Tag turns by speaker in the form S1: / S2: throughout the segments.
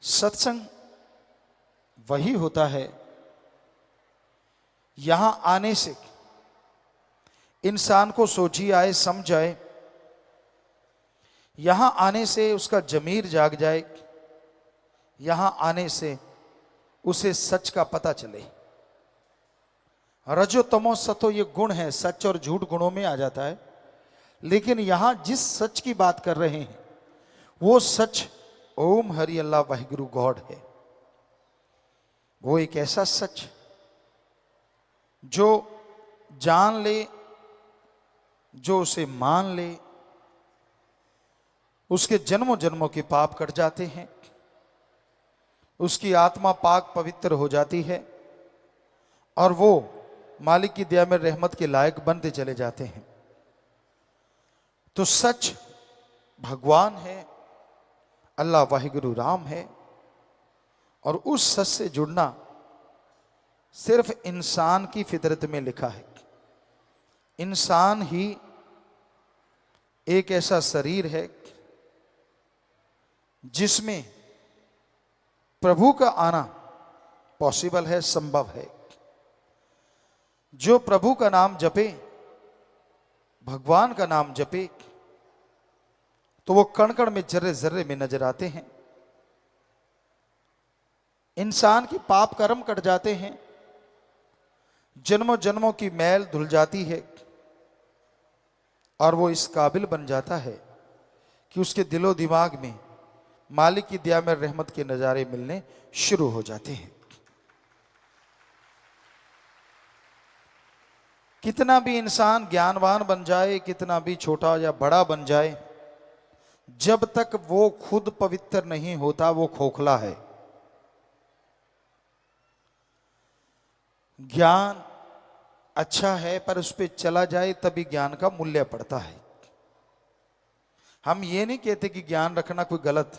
S1: सत्संग वही होता है यहां आने से इंसान को सोची आए, समझ आए, यहां आने से उसका जमीर जाग जाए, यहां आने से उसे सच का पता चले। रजो तमो सतो ये गुण है, सच और झूठ गुणों में आ जाता है। लेकिन यहां जिस सच की बात कर रहे हैं वो सच ओम हरि अल्लाह वाहिगुरु गॉड है। वो एक ऐसा सच जो जान ले, जो उसे मान ले, उसके जन्मों जन्मों के पाप कट जाते हैं, उसकी आत्मा पाक पवित्र हो जाती है और वो मालिक की दया में रहमत के लायक बनते चले जाते हैं। तो सच भगवान है, अल्लाह वाहिगुरु राम है। और उस सच से जुड़ना सिर्फ इंसान की फितरत में लिखा है। इंसान ही एक ऐसा शरीर है जिसमें प्रभु का आना पॉसिबल है, संभव है। जो प्रभु का नाम जपे, भगवान का नाम जपे, तो वो कण कण में, जर्रे जर्रे में नजर आते हैं। इंसान की पाप कर्म कट जाते हैं, जन्मों जन्मों की मैल धुल जाती है और वो इस काबिल बन जाता है कि उसके दिलो दिमाग में मालिक की दया में रहमत के नजारे मिलने शुरू हो जाते हैं। कितना भी इंसान ज्ञानवान बन जाए, कितना भी छोटा या बड़ा बन जाए, जब तक वो खुद पवित्र नहीं होता वो खोखला है। ज्ञान अच्छा है पर उस पर चला जाए तभी ज्ञान का मूल्य पड़ता है। हम ये नहीं कहते कि ज्ञान रखना कोई गलत,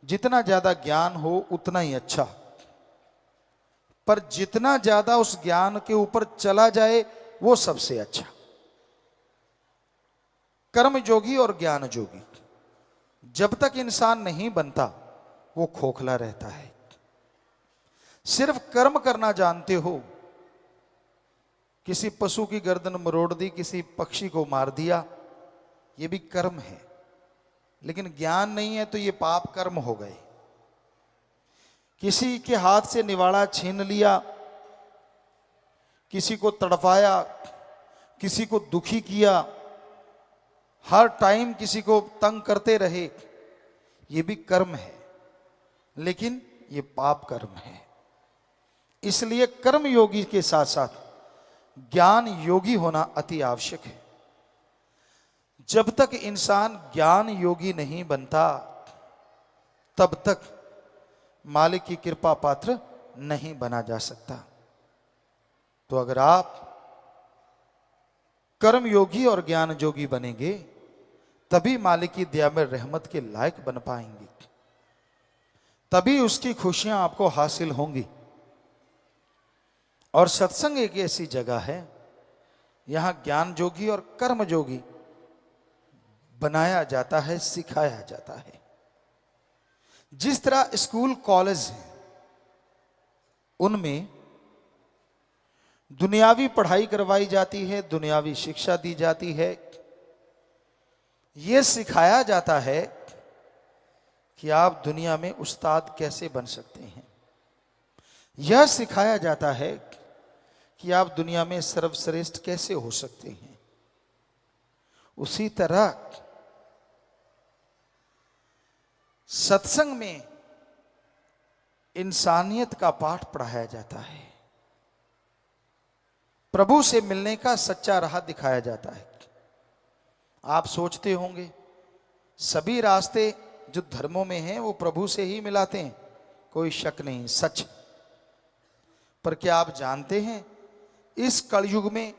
S1: जितना ज्यादा ज्ञान हो उतना ही अच्छा, पर जितना ज्यादा उस ज्ञान के ऊपर चला जाए वो सबसे अच्छा। कर्म जोगी और ज्ञान जोगी जब तक इंसान नहीं बनता वो खोखला रहता है। सिर्फ कर्म करना जानते हो, किसी पशु की गर्दन मरोड़ दी, किसी पक्षी को मार दिया, ये भी कर्म है। लेकिन ज्ञान नहीं है तो ये पाप कर्म हो गए। किसी के हाथ से निवाड़ा छीन लिया, किसी को तड़पाया, किसी को दुखी किया, हर टाइम किसी को तंग करते रहे, ये भी कर्म है, लेकिन ये पाप कर्म है। इसलिए कर्म योगी के साथ साथ ज्ञान योगी होना अति आवश्यक है। जब तक इंसान ज्ञान योगी नहीं बनता तब तक मालिक की कृपा पात्र नहीं बना जा सकता। तो अगर आप कर्म योगी और ज्ञान योगी बनेंगे तभी मालिक की दया में रहमत के लायक बन पाएंगे, तभी उसकी खुशियां आपको हासिल होंगी। और सत्संग एक ऐसी जगह है यहां ज्ञान जोगी और कर्म जोगी बनाया जाता है, सिखाया जाता है। जिस तरह स्कूल कॉलेज हैं उनमें दुनियावी पढ़ाई करवाई जाती है, दुनियावी शिक्षा दी जाती है, यह सिखाया जाता है कि आप दुनिया में उस्ताद कैसे बन सकते हैं। यह सिखाया जाता है कि आप दुनिया में सर्वश्रेष्ठ कैसे हो सकते हैं। उसी तरह सत्संग में इंसानियत का पाठ पढ़ाया जाता है, प्रभु से मिलने का सच्चा राह दिखाया जाता है। आप सोचते होंगे सभी रास्ते जो धर्मों में हैं वो प्रभु से ही मिलाते हैं, कोई शक नहीं, सच। पर क्या आप जानते हैं इस कलयुग में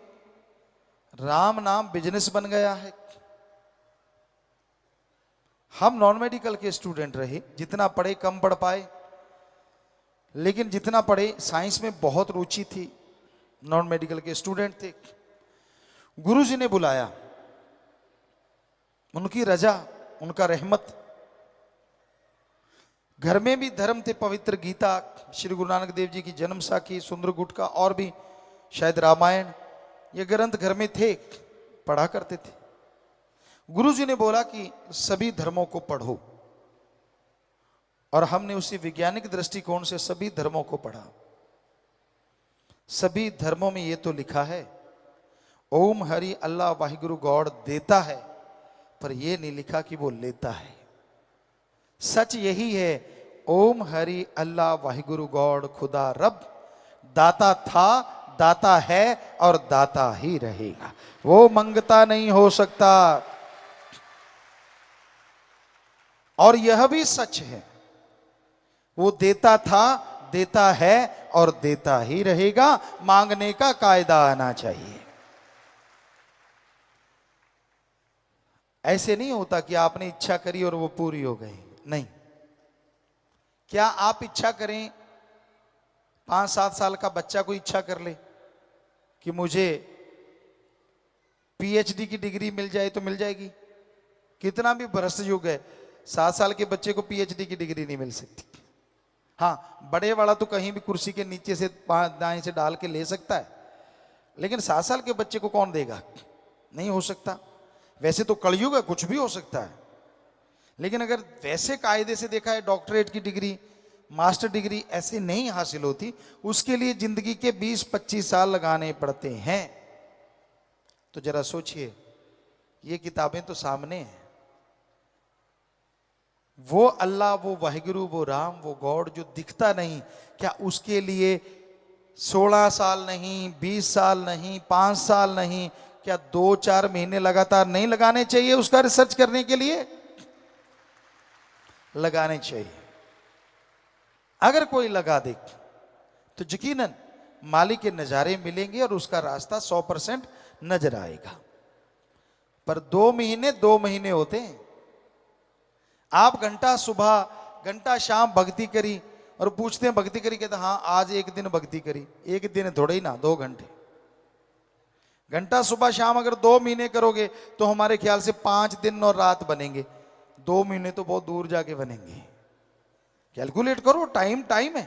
S1: राम नाम बिजनेस बन गया है। हम नॉन मेडिकल के स्टूडेंट रहे, जितना पढ़े कम पढ़ पाए, लेकिन जितना पढ़े साइंस में बहुत रुचि थी, नॉन मेडिकल के स्टूडेंट थे। गुरुजी ने बुलाया, उनकी रजा, उनका रहमत, घर में भी धर्म थे, पवित्र गीता, श्री गुरु नानक देव जी की जन्म साखी, सुंदर गुटका और भी शायद रामायण, ये ग्रंथ घर में थे, पढ़ा करते थे। गुरु जी ने बोला कि सभी धर्मों को पढ़ो, और हमने उसी वैज्ञानिक दृष्टिकोण से सभी धर्मों को पढ़ा। सभी धर्मों में ये तो लिखा है ओम हरि अल्लाह वाहिगुरु गॉड देता है, पर यह नहीं लिखा कि वो लेता है। सच यही है, ओम हरि अल्लाह वाहिगुरु गॉड खुदा रब दाता था, दाता है और दाता ही रहेगा, वो मंगता नहीं हो सकता। और यह भी सच है, वो देता था, देता है और देता ही रहेगा, मांगने का कायदा आना चाहिए। ऐसे नहीं होता कि आपने इच्छा करी और वो पूरी हो गई, नहीं। क्या आप इच्छा करें, 5-7 साल का बच्चा कोई इच्छा कर ले कि मुझे पीएचडी की डिग्री मिल जाए तो मिल जाएगी? कितना भी भ्रष्ट युग है, 7 साल के बच्चे को पीएचडी की डिग्री नहीं मिल सकती। हाँ, बड़े वाला तो कहीं भी कुर्सी के नीचे से दाएं से डाल के ले सकता है, लेकिन 7 साल के बच्चे को कौन देगा? नहीं हो सकता। वैसे तो कलयुग है, कुछ भी हो सकता है, लेकिन अगर वैसे कायदे से देखा है, डॉक्टरेट की डिग्री, मास्टर डिग्री ऐसे नहीं हासिल होती, उसके लिए जिंदगी के 20-25 साल लगाने पड़ते हैं। तो जरा सोचिए, ये किताबें तो सामने हैं, वो अल्लाह, वो वाहिगुरु, वो राम, वो गॉड जो दिखता नहीं, क्या उसके लिए 16 साल नहीं, 20 साल नहीं, 5 साल नहीं, क्या 2-4 महीने लगातार नहीं लगाने चाहिए उसका रिसर्च करने के लिए? लगाने चाहिए। अगर कोई लगा दे तो यकीनन मालिक के नजारे मिलेंगे और उसका रास्ता 100% नजर आएगा। पर 2 महीने होते हैं। आप घंटा सुबह घंटा शाम भक्ति करी और पूछते हैं भक्ति करी, कहते हाँ आज एक दिन भक्ति करी। एक दिन थोड़े ही ना, 2 घंटे। घंटा सुबह शाम अगर 2 महीने करोगे तो हमारे ख्याल से 5 दिन और रात बनेंगे। 2 महीने तो बहुत दूर जाके बनेंगे। कैलकुलेट करो, टाइम है।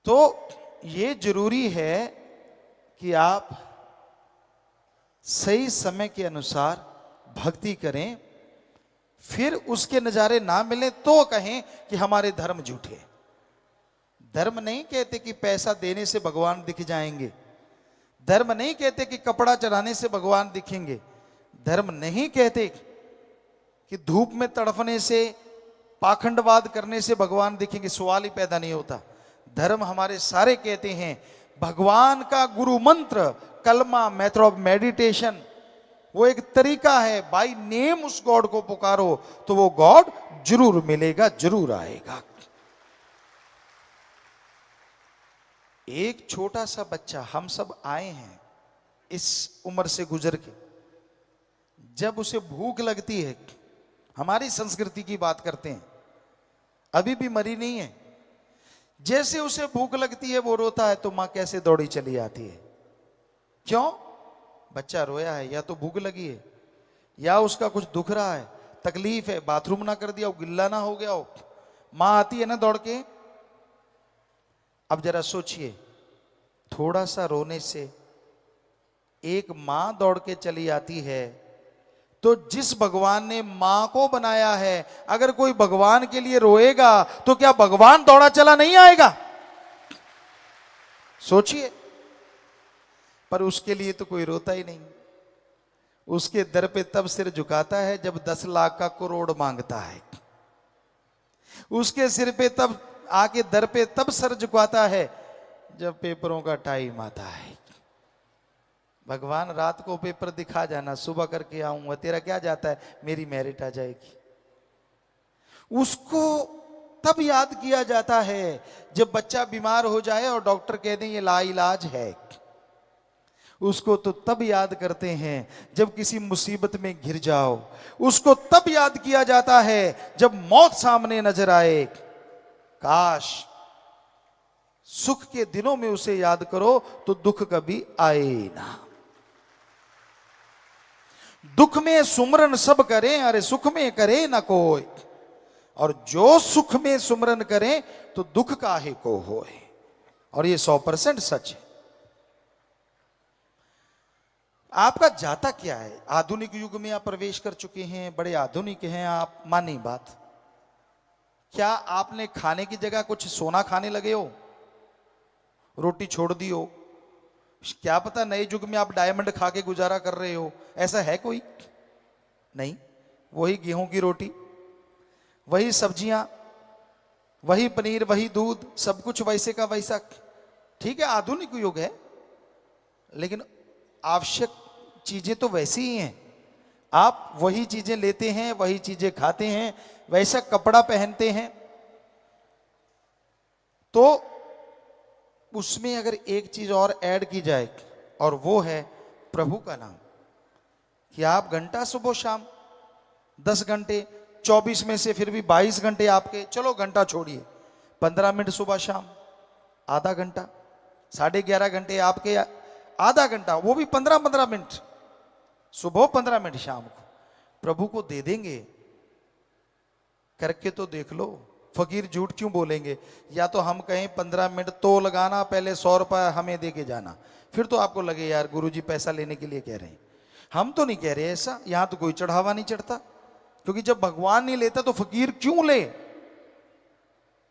S1: तो ये जरूरी है कि आप सही समय के अनुसार भक्ति करें, फिर उसके नजारे ना मिले तो कहें कि हमारे धर्म झूठे। धर्म नहीं कहते कि पैसा देने से भगवान दिख जाएंगे। धर्म नहीं कहते कि कपड़ा चढ़ाने से भगवान दिखेंगे। धर्म नहीं कहते कि धूप में तड़फने से, पाखंडवाद करने से भगवान दिखेंगे। सवाल ही पैदा नहीं होता। धर्म हमारे सारे कहते हैं भगवान का गुरु मंत्र, कलमा, मेथड ऑफ मेडिटेशन, वो एक तरीका है। बाय नेम उस गॉड को पुकारो तो वो गॉड जरूर मिलेगा, जरूर आएगा। एक छोटा सा बच्चा, हम सब आए हैं इस उम्र से गुजर के, जब उसे भूख लगती है, हमारी संस्कृति की बात करते हैं, अभी भी मरी नहीं है, जैसे उसे भूख लगती है वो रोता है तो मां कैसे दौड़ी चली आती है। क्यों? बच्चा रोया है, या तो भूख लगी है, या उसका कुछ दुख रहा है, तकलीफ है, बाथरूम ना कर दिया हो, गिल्ला ना हो गया हो, मां आती है ना दौड़ के। अब जरा सोचिए, थोड़ा सा रोने से एक मां दौड़ के चली आती है, तो जिस भगवान ने मां को बनाया है, अगर कोई भगवान के लिए रोएगा तो क्या भगवान दौड़ा चला नहीं आएगा? सोचिए। पर उसके लिए तो कोई रोता ही नहीं। उसके दर पे तब सिर झुकाता है जब 10 लाख का करोड़ मांगता है। उसके सिर पे तब आके दर पे तब सर झुकाता है जब पेपरों का टाइम आता है। भगवान रात को पेपर दिखा जाना, सुबह करके आऊंगा, तेरा क्या जाता है, मेरी मेरिट आ जाएगी। उसको तब याद किया जाता है जब बच्चा बीमार हो जाए और डॉक्टर कह दें ये लाइलाज है। उसको तो तब याद करते हैं जब किसी मुसीबत में घिर जाओ। उसको तब याद किया जाता है जब मौत सामने नजर आए। काश सुख के दिनों में उसे याद करो तो दुख कभी आए ना। दुख में सुमरन सब करें, अरे सुख में करे ना कोई। और जो सुख में सुमरन करें तो दुख काहे को होए। और ये 100% सच है। आपका जाता क्या है? आधुनिक युग में आप प्रवेश कर चुके हैं, बड़े आधुनिक हैं आप, मानी बात। क्या आपने खाने की जगह कुछ सोना खाने लगे हो? रोटी छोड़ दी हो? क्या पता नए युग में आप डायमंड खा के गुजारा कर रहे हो? ऐसा है कोई? नहीं। वही गेहूं की रोटी, वही सब्जियां, वही पनीर, वही दूध, सब कुछ वैसे का वैसा। ठीक है, आधुनिक युग है, लेकिन आवश्यक चीजें तो वैसी ही हैं। आप वही चीजें लेते हैं, वही चीजें खाते हैं, वैसा कपड़ा पहनते हैं। तो उसमें अगर एक चीज और ऐड की जाए, और वो है प्रभु का नाम, कि आप घंटा सुबह शाम 10 घंटे, 24 में से फिर भी 22 घंटे आपके, चलो घंटा छोड़िए, 15 मिनट सुबह शाम, आधा घंटा, 11.5 घंटे आपके, आधा घंटा, वो भी 15-15 मिनट सुबह, 15 मिनट शाम को प्रभु को दे देंगे। करके तो देख लो। फकीर झूठ क्यों बोलेंगे? या तो हम कहें 15 मिनट तो लगाना, पहले 100 रुपया हमें दे के जाना, फिर तो आपको लगे यार गुरुजी पैसा लेने के लिए कह रहे हैं। हम तो नहीं कह रहे ऐसा, यहां तो कोई चढ़ावा नहीं चढ़ता, क्योंकि जब भगवान नहीं लेता तो फकीर क्यों ले?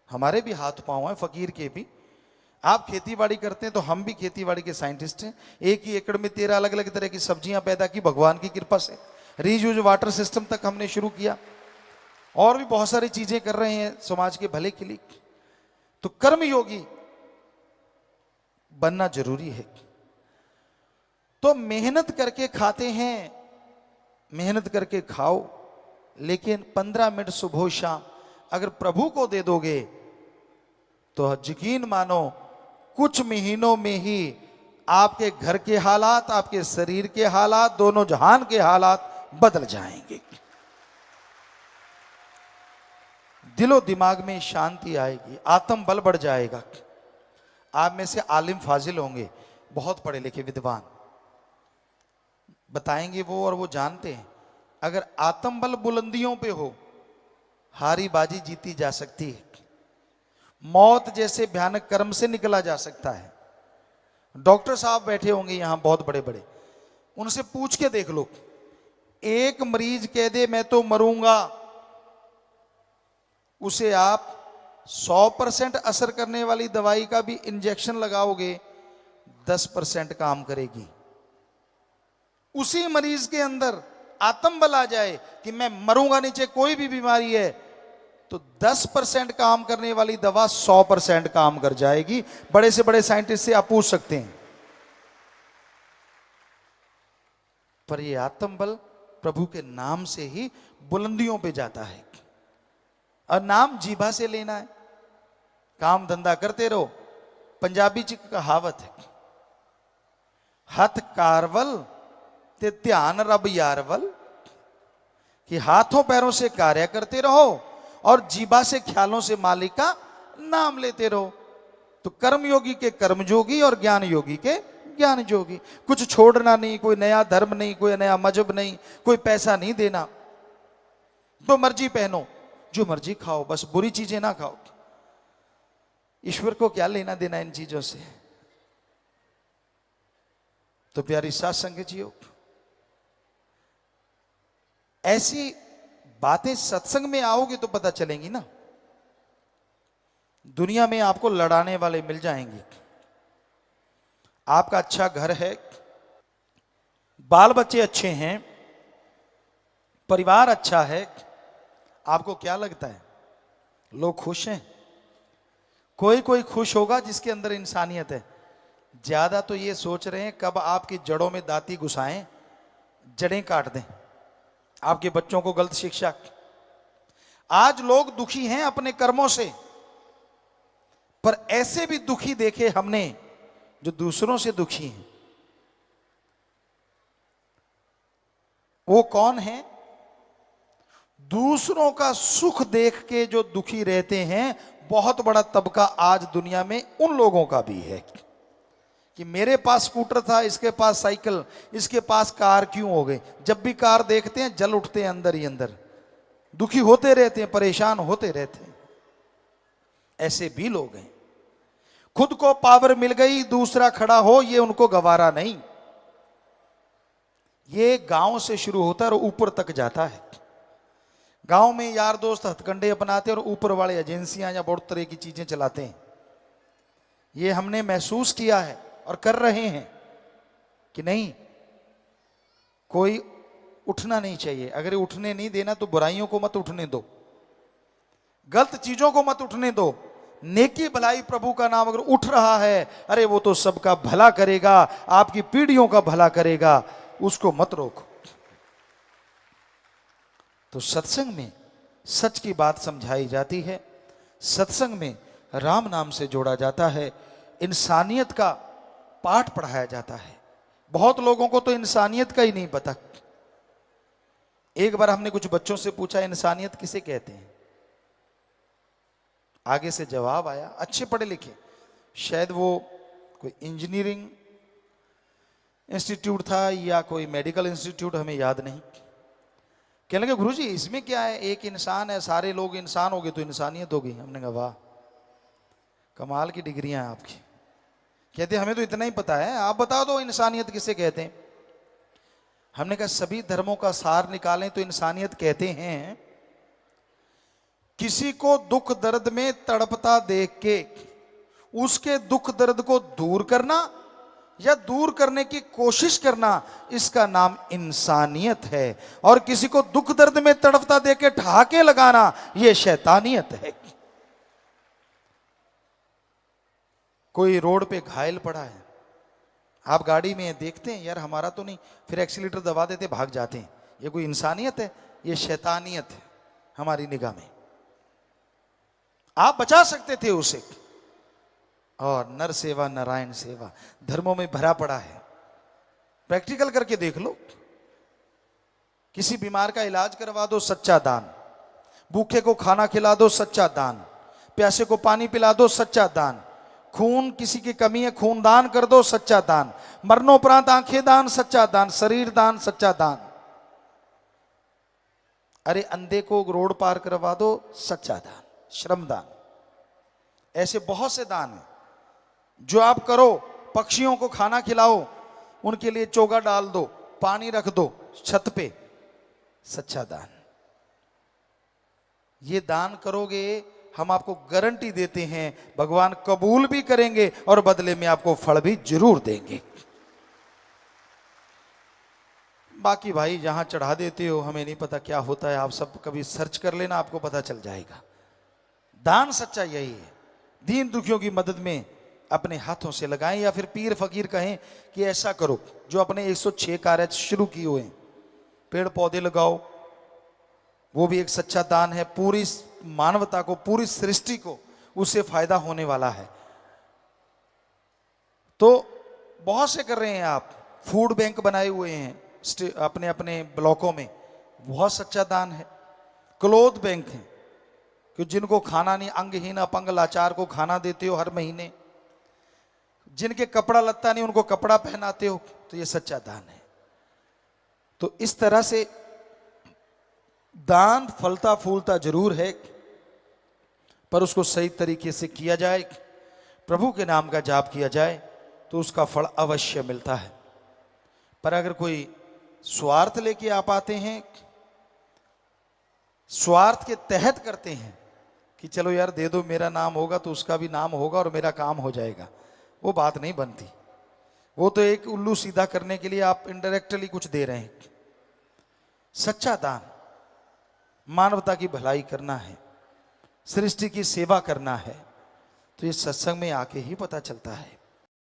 S1: हमारे भी हाथ पांव हैं फकीर के भी। आप खेती बाड़ी करते हैं तो हम भी खेती बाड़ी के साइंटिस्ट हैं। एक ही एकड़ में 13 अलग अलग तरह की सब्जियां पैदा की भगवान की कृपा से। रीयूज वाटर सिस्टम तक हमने शुरू किया, और भी बहुत सारी चीजें कर रहे हैं समाज के भले के लिए। तो कर्मयोगी बनना जरूरी है। तो मेहनत करके खाते हैं, मेहनत करके खाओ, लेकिन 15 मिनट सुबह शाम अगर प्रभु को दे दोगे तो यकीन मानो कुछ महीनों में ही आपके घर के हालात, आपके शरीर के हालात, दोनों जहान के हालात बदल जाएंगे। दिलो दिमाग में शांति आएगी, आत्म बल बढ़ जाएगा। आप में से आलिम फाजिल होंगे, बहुत पढ़े लिखे विद्वान, बताएंगे वो, और वो जानते हैं अगर आत्म बल बुलंदियों पे हो, हारी बाजी जीती जा सकती है। मौत जैसे भयानक कर्म से निकला जा सकता है। डॉक्टर साहब बैठे होंगे यहां बहुत बड़े बड़े, उनसे पूछ के देख लो, एक मरीज कह दे मैं तो मरूंगा, उसे आप 100% असर करने वाली दवाई का भी इंजेक्शन लगाओगे, 10% काम करेगी। उसी मरीज के अंदर आत्म बल आ जाए कि मैं मरूंगा नहीं, चाहे कोई भी बीमारी है, तो 10% काम करने वाली दवा 100% काम कर जाएगी। बड़े से बड़े साइंटिस्ट से आप पूछ सकते हैं। पर ये आत्म बल प्रभु के नाम से ही बुलंदियों पे जाता है। और नाम जीभा से लेना है, काम धंधा करते रहो। पंजाबी च कहावत है, हथ कारवल ते ध्यान रब यारवल, कि हाथों पैरों से कार्य करते रहो और जीभा से ख्यालों से मालिक का नाम लेते रहो। तो कर्म योगी के कर्म जोगी और ज्ञान योगी के ज्ञान जोगी। कुछ छोड़ना नहीं, कोई नया धर्म नहीं, कोई नया मजहब नहीं, कोई पैसा नहीं देना, तो मर्जी पहनो, जो मर्जी खाओ, बस बुरी चीजें ना खाओ। ईश्वर को क्या लेना देना इन चीजों से? तो प्यारी सात संगत जियो, ऐसी बातें सत्संग में आओगे तो पता चलेंगी ना। दुनिया में आपको लड़ाने वाले मिल जाएंगे। आपका अच्छा घर है, बाल बच्चे अच्छे हैं, परिवार अच्छा है, आपको क्या लगता है लोग खुश हैं? कोई कोई खुश होगा जिसके अंदर इंसानियत है। ज्यादा तो ये सोच रहे हैं कब आपकी जड़ों में दाती घुसाएं, जड़ें काट दें, आपके बच्चों को गलत शिक्षा। आज लोग दुखी हैं अपने कर्मों से, पर ऐसे भी दुखी देखे हमने जो दूसरों से दुखी हैं। वो कौन है? दूसरों का सुख देख के जो दुखी रहते हैं, बहुत बड़ा तबका आज दुनिया में उन लोगों का भी है कि मेरे पास स्कूटर था, इसके पास साइकिल, इसके पास कार क्यों हो गई। जब भी कार देखते हैं जल उठते हैं अंदर ही अंदर। दुखी होते रहते हैं, परेशान होते रहते हैं। ऐसे भी लोग हैं, खुद को पावर मिल गई, दूसरा खड़ा हो ये उनको गवारा नहीं। ये गांव से शुरू होता है और ऊपर तक जाता है। गांव में यार दोस्त हथकंडे अपनाते हैं और ऊपर वाले एजेंसियां या बहुत तरह की चीजें चलाते हैं। ये हमने महसूस किया है और कर रहे हैं कि नहीं, कोई उठना नहीं चाहिए। अगर उठने नहीं देना तो बुराइयों को मत उठने दो, गलत चीजों को मत उठने दो। नेकी भलाई प्रभु का नाम अगर उठ रहा है, अरे वो तो सबका भला करेगा, आपकी पीढ़ियों का भला करेगा, उसको मत रोको। तो सत्संग में सच की बात समझाई जाती है, सत्संग में राम नाम से जोड़ा जाता है, इंसानियत का पाठ पढ़ाया जाता है। बहुत लोगों को तो इंसानियत का ही नहीं पता। एक बार हमने कुछ बच्चों से पूछा, इंसानियत किसे कहते हैं? आगे से जवाब आया, अच्छे पढ़े लिखे, शायद वो कोई इंजीनियरिंग इंस्टीट्यूट था या कोई मेडिकल इंस्टीट्यूट, हमें याद नहीं। कहने लगे गुरुजी इसमें क्या है, एक इंसान है, सारे लोग इंसान हो गए तो इंसानियत होगी। हमने कहा वाह, कमाल की डिग्रियां हैं आपकी। कहते हमें तो इतना ही पता है, आप बता दो इंसानियत किसे कहते हैं। हमने कहा सभी धर्मों का सार निकालें तो इंसानियत कहते हैं किसी को दुख दर्द में तड़पता देख के उसके दुख दर्द को दूर करना या दूर करने की कोशिश करना, इसका नाम इंसानियत है। और किसी को दुख दर्द में तड़पता देख के ठहाके लगाना, यह शैतानियत है। कोई रोड पे घायल पड़ा है, आप गाड़ी में देखते हैं यार हमारा तो नहीं, फिर एक्सीलेटर दबा देते भाग जाते हैं। ये कोई इंसानियत है? ये शैतानियत है हमारी निगाह में। आप बचा सकते थे उसे। और नर सेवा नारायण सेवा धर्मों में भरा पड़ा है, प्रैक्टिकल करके देख लो। किसी बीमार का इलाज करवा दो, सच्चा दान। भूखे को खाना खिला दो, सच्चा दान। प्यासे को पानी पिला दो, सच्चा दान। खून किसी की कमी है, खून दान कर दो, सच्चा दान। मरणोपरांत आंखें दान, सच्चा दान। शरीर दान, सच्चा दान। अरे अंधे को रोड पार करवा दो, सच्चा दान, श्रमदान। ऐसे बहुत से दान हैं जो आप करो। पक्षियों को खाना खिलाओ, उनके लिए चोगा डाल दो, पानी रख दो छत पे, सच्चा दान। ये दान करोगे, हम आपको गारंटी देते हैं भगवान कबूल भी करेंगे और बदले में आपको फल भी जरूर देंगे। बाकी भाई जहां चढ़ा देते हो हमें नहीं पता क्या होता है, आप सब कभी सर्च कर लेना, आपको पता चल जाएगा। दान सच्चा यही है। दीन दुखियों की मदद में अपने हाथों से लगाएं, या फिर पीर फकीर कहें कि ऐसा करो, जो अपने 106 कार्य शुरू किए हुए हैं। पेड़ पौधे लगाओ, वो भी एक सच्चा दान है। पूरी मानवता को, पूरी सृष्टि को उससे फायदा होने वाला है। तो बहुत से कर रहे हैं आप। फूड बैंक बनाए हुए हैं अपने अपने ब्लॉकों में, बहुत सच्चा दान है। क्लोथ बैंक है कि जिनको खाना नहीं, अंगहीन अपंग लाचार को खाना देते हो हर महीने। जिनके कपड़ा लत्ता नहीं उनको कपड़ा पहनाते हो, तो ये सच्चा दान है। तो इस तरह से दान फलता फूलता जरूर है, पर उसको सही तरीके से किया जाए, प्रभु के नाम का जाप किया जाए तो उसका फल अवश्य मिलता है। पर अगर कोई स्वार्थ लेके आप आते हैं, स्वार्थ के तहत करते हैं कि चलो यार दे दो, मेरा नाम होगा तो उसका भी नाम होगा और मेरा काम हो जाएगा, वो बात नहीं बनती। वो तो एक उल्लू सीधा करने के लिए आप इनडायरेक्टली कुछ दे रहे हैं। सच्चा दान मानवता की भलाई करना है, सृष्टि की सेवा करना है, तो ये सत्संग में आके ही पता चलता है।